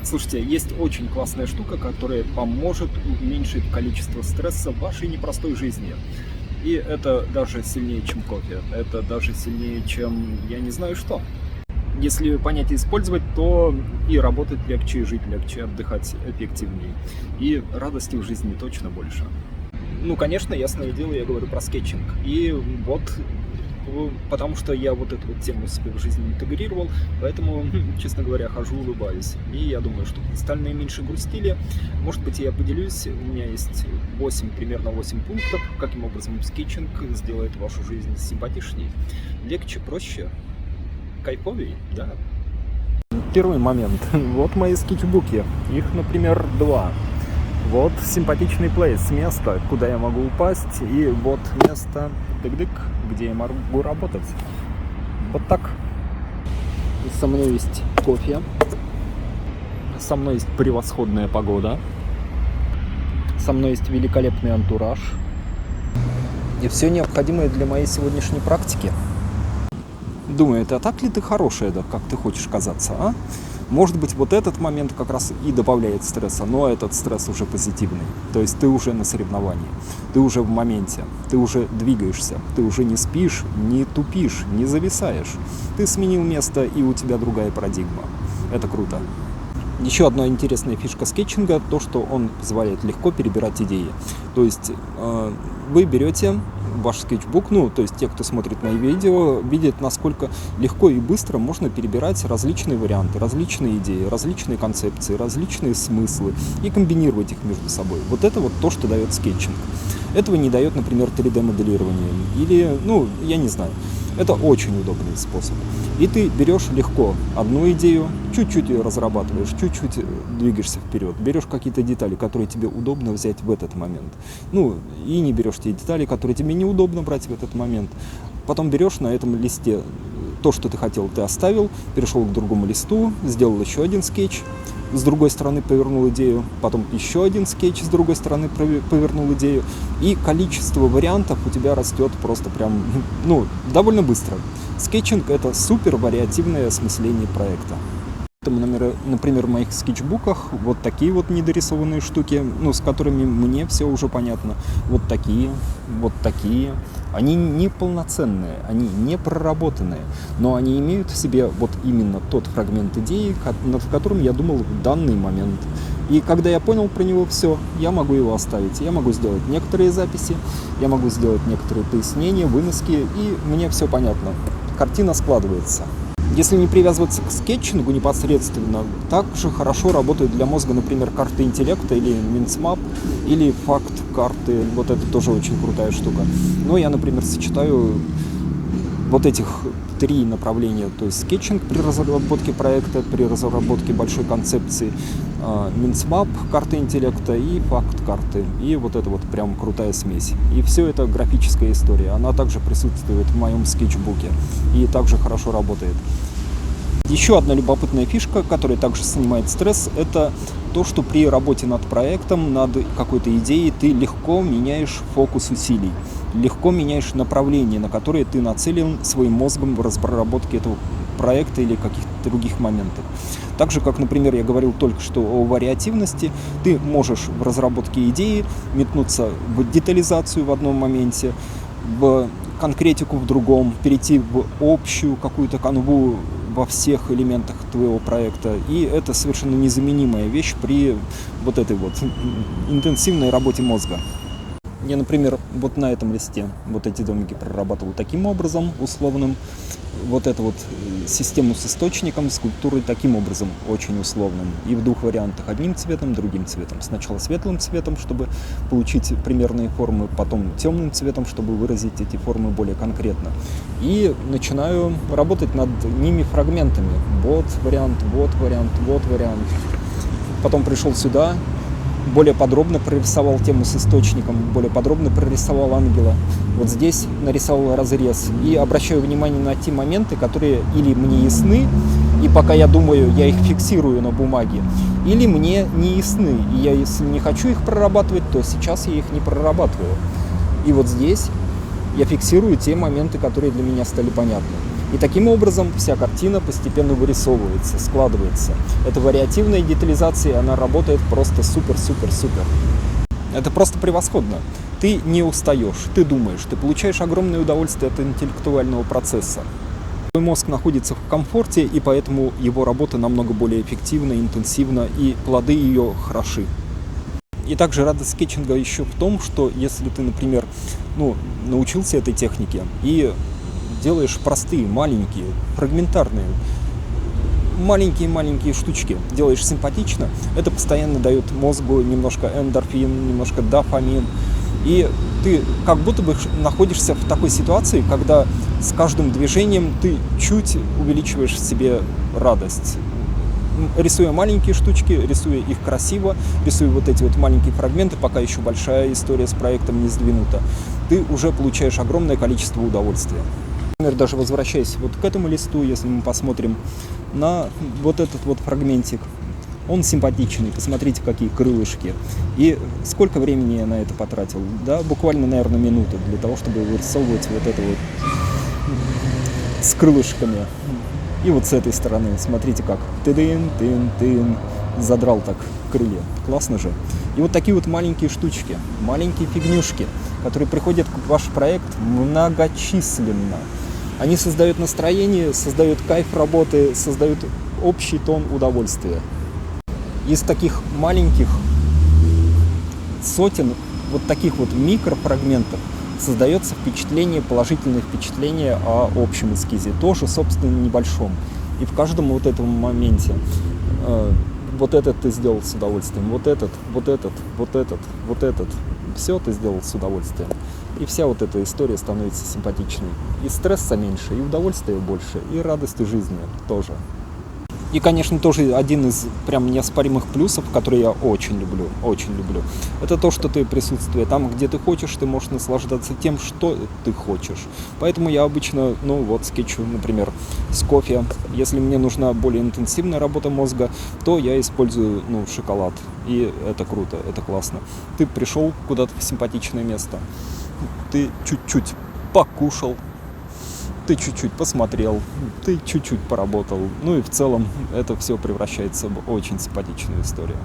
Слушайте, есть очень классная штука, которая поможет уменьшить количество стресса в вашей непростой жизни. И это даже сильнее, чем кофе. Это даже сильнее, чем я не знаю что. Если понятие использовать, то и работать легче, и жить легче, отдыхать эффективнее. И радости в жизни точно больше. Ну, конечно, ясное дело, я говорю про скетчинг. И вот потому что я вот эту вот тему себе в жизни интегрировал, поэтому, честно говоря, хожу, улыбаюсь. И я думаю, что остальные меньше грустили. Может быть, я поделюсь. У меня есть примерно 8 пунктов, каким образом скетчинг сделает вашу жизнь симпатичнее, легче, проще, кайфовей, да. Первый момент. Вот мои скетчбуки. Их, например, 2. Вот симпатичный плейс, место, куда я могу упасть, и вот место, дык-дык, где я могу работать. Вот так. Со мной есть кофе, со мной есть превосходная погода, со мной есть великолепный антураж и все необходимое для моей сегодняшней практики. Думаю, это так ли ты хорошая, да, как ты хочешь казаться, а? Может быть, вот этот момент как раз и добавляет стресса, но этот стресс уже позитивный. То есть ты уже на соревновании, ты уже в моменте, ты уже двигаешься, ты уже не спишь, не тупишь, не зависаешь. Ты сменил место, и у тебя другая парадигма. Это круто. Еще одна интересная фишка скетчинга – то, что он позволяет легко перебирать идеи. То есть вы берете ваш скетчбук, то есть те, кто смотрит мои видео, видят, насколько легко и быстро можно перебирать различные варианты, различные идеи, различные концепции, различные смыслы и комбинировать их между собой. Вот это вот то, что дает скетчинг. Этого не дает, например, 3D-моделирование или, я не знаю. Это очень удобный способ. И ты берешь легко одну идею, чуть-чуть ее разрабатываешь, чуть-чуть двигаешься вперед, берешь какие-то детали, которые тебе удобно взять в этот момент. И не берешь те детали, которые тебе неудобно брать в этот момент. Потом берешь на этом листе то, что ты хотел, ты оставил, перешел к другому листу, сделал еще один скетч, с другой стороны повернул идею, потом еще один скетч, с другой стороны повернул идею, и количество вариантов у тебя растет просто прям, довольно быстро. Скетчинг — это супер вариативное осмысление проекта. Например, в моих скетчбуках вот такие вот недорисованные штуки, с которыми мне все уже понятно. Вот такие. Они не полноценные, они не проработанные, но они имеют в себе вот именно тот фрагмент идеи, над которым я думал в данный момент. И когда я понял про него все, я могу его оставить. Я могу сделать некоторые записи, я могу сделать некоторые пояснения, выноски, и мне все понятно. Картина складывается. Если не привязываться к скетчингу непосредственно, также хорошо работают для мозга, например, карты интеллекта или Mindsmap, или факт-карты. Вот это тоже очень крутая штука. Но я, например, сочетаю вот этих 3 направления, то есть скетчинг при разработке проекта, при разработке большой концепции, Mindsmap, карты интеллекта и факт-карты. И вот это вот прям крутая смесь. И все это графическая история. Она также присутствует в моем скетчбуке и также хорошо работает. Еще одна любопытная фишка, которая также снимает стресс, это то, что при работе над проектом, над какой-то идеей, ты легко меняешь фокус усилий, легко меняешь направление, на которое ты нацелен своим мозгом в разработке этого проекта или каких-то других моментов. Так же, как, например, я говорил только что о вариативности, ты можешь в разработке идеи метнуться в детализацию в одном моменте, в конкретику в другом, перейти в общую какую-то канву во всех элементах твоего проекта. И это совершенно незаменимая вещь при вот этой вот интенсивной работе мозга. Я, например, вот на этом листе вот эти домики прорабатывал таким образом, условным. Вот эту вот систему с источником, скульптурой таким образом, очень условным. И в 2 вариантах: одним цветом, другим цветом. Сначала светлым цветом, чтобы получить примерные формы, потом темным цветом, чтобы выразить эти формы более конкретно. И начинаю работать над ними фрагментами. Вот вариант, вот вариант, вот вариант. Потом пришел сюда, более подробно прорисовал тему с источником, более подробно прорисовал ангела. Вот здесь нарисовал разрез. И обращаю внимание на те моменты, которые или мне ясны, и пока я думаю, я их фиксирую на бумаге, или мне не ясны, и я, если не хочу их прорабатывать, то сейчас я их не прорабатываю. И вот здесь я фиксирую те моменты, которые для меня стали понятны. И таким образом вся картина постепенно вырисовывается, складывается. Эта вариативная детализация, она работает просто супер-супер-супер. Это просто превосходно. Ты не устаешь, ты думаешь, ты получаешь огромное удовольствие от интеллектуального процесса. Твой мозг находится в комфорте, и поэтому его работа намного более эффективна, интенсивна, и плоды ее хороши. И также радость скетчинга еще в том, что если ты, например, научился этой технике и делаешь простые, маленькие, фрагментарные, маленькие штучки, делаешь симпатично, это постоянно дает мозгу немножко эндорфин, немножко дофамин. И ты как будто бы находишься в такой ситуации, когда с каждым движением ты чуть увеличиваешь в себе радость. Рисуя маленькие штучки, рисуя их красиво, рисуя вот эти вот маленькие фрагменты, пока еще большая история с проектом не сдвинута, ты уже получаешь огромное количество удовольствия. Например, даже возвращаясь вот к этому листу, если мы посмотрим на вот этот вот фрагментик, он симпатичный, посмотрите, какие крылышки. И сколько времени я на это потратил? Да, буквально, наверное, минуту для того, чтобы вырисовывать вот это вот с крылышками. И вот с этой стороны, смотрите как. Тын-тын-тын. Задрал так крылья. Классно же. И вот такие вот маленькие штучки, маленькие фигнюшки, которые приходят в ваш проект многочисленно. Они создают настроение, создают кайф работы, создают общий тон удовольствия. Из таких маленьких сотен вот таких вот микрофрагментов создается впечатление, положительное впечатление о общем эскизе, тоже, собственно, небольшом. И в каждом вот этом моменте вот этот ты сделал с удовольствием, вот этот, все ты сделал с удовольствием. И вся вот эта история становится симпатичной. И стресса меньше, и удовольствия больше, и радости жизни тоже. И, конечно, тоже один из прям неоспоримых плюсов, который я очень люблю, это то, что ты присутствие там, где ты хочешь, ты можешь наслаждаться тем, что ты хочешь. Поэтому я обычно, скетчу, например, с кофе. Если мне нужна более интенсивная работа мозга, то я использую, шоколад. И это круто, это классно. Ты пришел куда-то в симпатичное место, ты чуть-чуть покушал, ты чуть-чуть посмотрел, ты чуть-чуть поработал. И в целом это все превращается в очень симпатичную историю.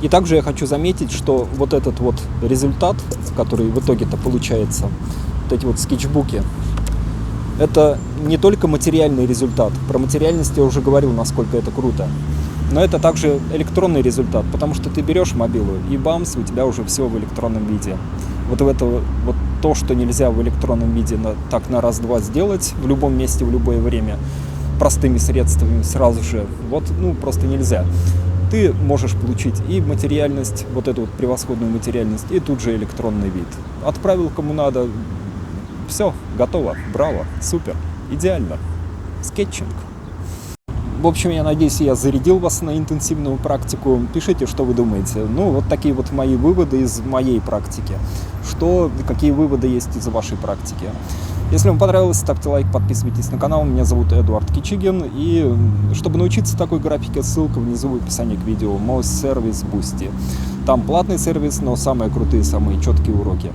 И также я хочу заметить, что вот этот вот результат, который в итоге-то получается, вот эти вот скетчбуки, это не только материальный результат. Про материальность я уже говорил, насколько это круто. Но это также электронный результат, потому что ты берешь мобилу, и бамс, у тебя уже все в электронном виде. Вот то, что нельзя в электронном виде на раз-два сделать в любом месте, в любое время, простыми средствами сразу же, просто нельзя. Ты можешь получить и материальность, вот эту вот превосходную материальность, и тут же электронный вид. Отправил кому надо, все, готово, браво, супер, идеально. Скетчинг. В общем, я надеюсь, я зарядил вас на интенсивную практику. Пишите, что вы думаете. Вот такие вот мои выводы из моей практики. Какие выводы есть из вашей практики. Если вам понравилось, ставьте лайк, подписывайтесь на канал. Меня зовут Эдуард Кичигин. И чтобы научиться такой графике, ссылка внизу в описании к видео. Мой сервис Boosty. Там платный сервис, но самые крутые, самые четкие уроки.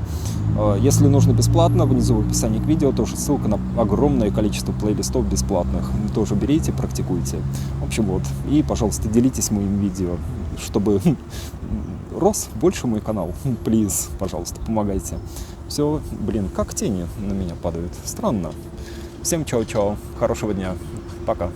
Если нужно бесплатно, внизу в описании к видео тоже ссылка на огромное количество плейлистов бесплатных. Тоже берите, практикуйте. В общем, И, пожалуйста, делитесь моим видео, чтобы рос больше мой канал. Плиз, пожалуйста, помогайте. Все, как тени на меня падают. Странно. Всем чао-чао. Хорошего дня. Пока.